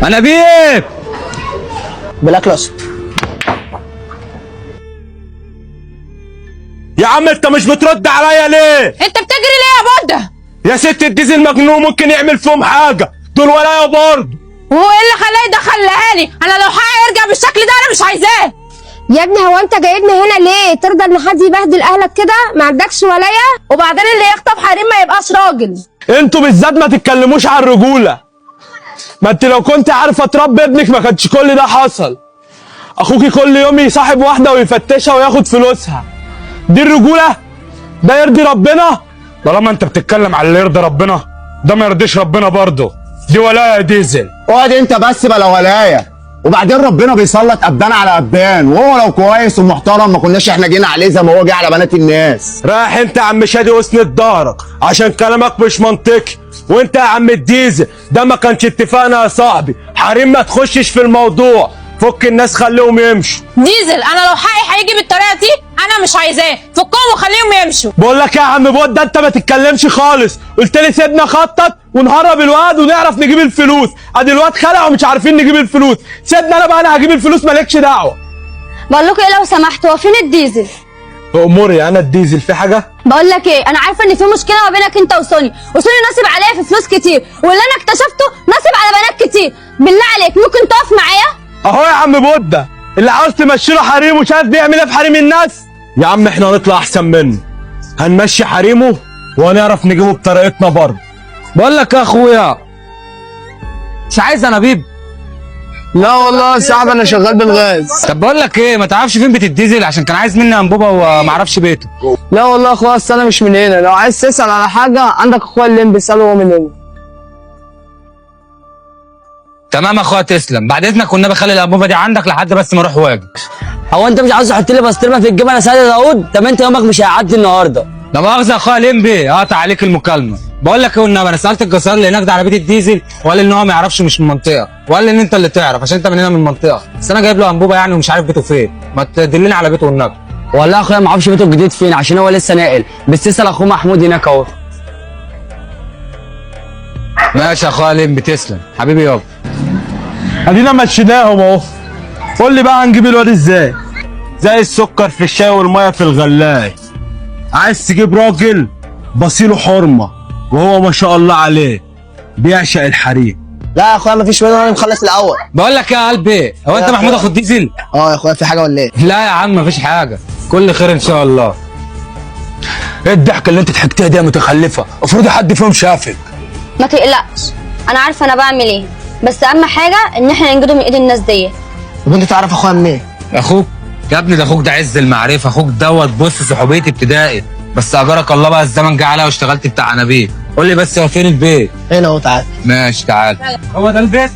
انابيب بلاك لاست. يا عم انت مش بترد عليا ليه؟ انت بتجري ليه يا بودة؟ يا ست الديزل مجنون ممكن يعمل فيهم حاجه، دول ورايا برضه. وهو ايه اللي خلاه يدخلها لي؟ انا لو حقي يرجع بالشكل ده انا مش عايزاه. يا ابني هو انت جايبني هنا ليه؟ ترضى ان حد يبهدل اهلك كده؟ ما عندكش ولايه؟ وبعدين اللي يخطف حريم ما يبقاش راجل. انتوا بالذات ما تتكلموش عن الرجوله. ما انت لو كنت عارفه تربي ابنك ما كانش كل ده حصل. اخوكي كل يوم يصاحب واحده ويفتشها وياخد فلوسها. دي الرجوله؟ ده يرضي ربنا؟ طالما انت بتتكلم على اللي يرضي ربنا ده ما يرضيش ربنا برضه. دي ولايه ديزل. اقعد انت بس بلا ولايه. وبعدين ربنا بيسلط ابدان على ابدان، وهو لو كويس ومحترم ما كناش احنا جينا عليه زي ما هو جه على بنات الناس. رايح انت يا عم شادي واسند ظهرك عشان كلامك مش منطقي. وانت يا عم الديزل ده ما كانش اتفقنا يا صاحبي. حريم ما تخشش في الموضوع، فك الناس خليهم يمشوا. ديزل انا لو حقي هيجي بالطريقه دي انا مش عايزاه، فكهم وخليهم يمشوا. بقول لك يا عم بود ده انت ما تتكلمش خالص. قلت لي سيبنا خطط ونهرب الواد ونعرف نجيب الفلوس. ادي الواد خلع ومش عارفين نجيب الفلوس. سيبنا انا بقى، انا هجيب الفلوس مالكش دعوه. بقول لكم ايه لو سمحتوا، هو فين الديزل؟ اموري انا الديزل في حاجه؟ بقول لك ايه، انا عارفه ان في مشكله ما بينك انت وسوني نصب عليها في فلوس كتير، واللي انا اكتشفته نصب على بنات كتير. بالله عليك ممكن تقف معايا؟ اهو يا عم بود اللي عاوز تمشي له حريم وشايف بيعمل ايه في حريم الناس. يا عم احنا هنطلع احسن منه، هنمشي حريمه وهنعرف نجيبه بطريقتنا برضه. بقول لك يا اخويا مش عايز انابيب. لا والله صعب، انا شغال بالغاز. طب بقول لك ايه، ما تعرفش فين بيت الديزل عشان كان عايز مني انبوبه وما اعرفش بيته. لا والله يا اخويا اصل انا مش من هنا، لو عايز تسال على حاجه عندك اخويا الليمبي اساله، هو من هنا. تمام يا اخويا تسلم. بعد اذنك كنا بخلي الانبوبه دي عندك لحد بس ما اروح واجي. هو انت مش عاوز تحط لي بسطرمه في الجبنه يا سيد داوود؟ طب انت يومك مش هيعدي النهارده. لا مؤاخذه يا اخويا لمبي، قطع عليك المكالمه. بقول لك ايه والنبي، انا سالت الجزار اللي هناك ده على بيت الديزل وقال ان هو ما يعرفش، مش من المنطقه، وقال لي ان انت اللي تعرف عشان انت من هنا من المنطقه. بس انا جايب له انبوبه يعني ومش عارف بيته فين، ما تدلني على بيته والنبي. والله يا اخويا ما اعرفش بيته الجديد فين عشان هو لسه ناقل، بس تسال اخوه محمود هناك اهو. ماشي يا اخويا لمبي تسلم حبيبي يابا. ادينا مشيناهم اهو. قول لي بقى هنجيب الواد ازاي؟ زي السكر في الشاي والميه في الغلايه. عايز تجيب راجل بصيله حرمه وهو ما شاء الله عليه بيعشق الحريم. لا يا اخويا مفيش منه، انا مخلص الاول. بقول لك يا قلبي، هو انت محمود اخو الديزل؟ اه يا اخويا في حاجه ولا ايه؟ لا يا عم مفيش حاجه، كل خير ان شاء الله. ايه الضحكه اللي انت ضحكتها دي يا متخلفه؟ افرضي حد فيهم شافك. ما تقلقش، انا عارفه انا بعمل ايه، بس اهم حاجه ان احنا ننجده من ايد الناس دي. طب انت تعرف اخويا منين؟ اخوك يا ابني ده اخوك ده عز المعرفه، اخوك دوت بص صحوبيه ابتدائي، بس اجرك الله بقى الزمن جه عليا واشتغلت بتاع انابيب. قول لي بس هو فين البيت؟ هنا اهو، تعال. ماشي تعال. هو ده البيت؟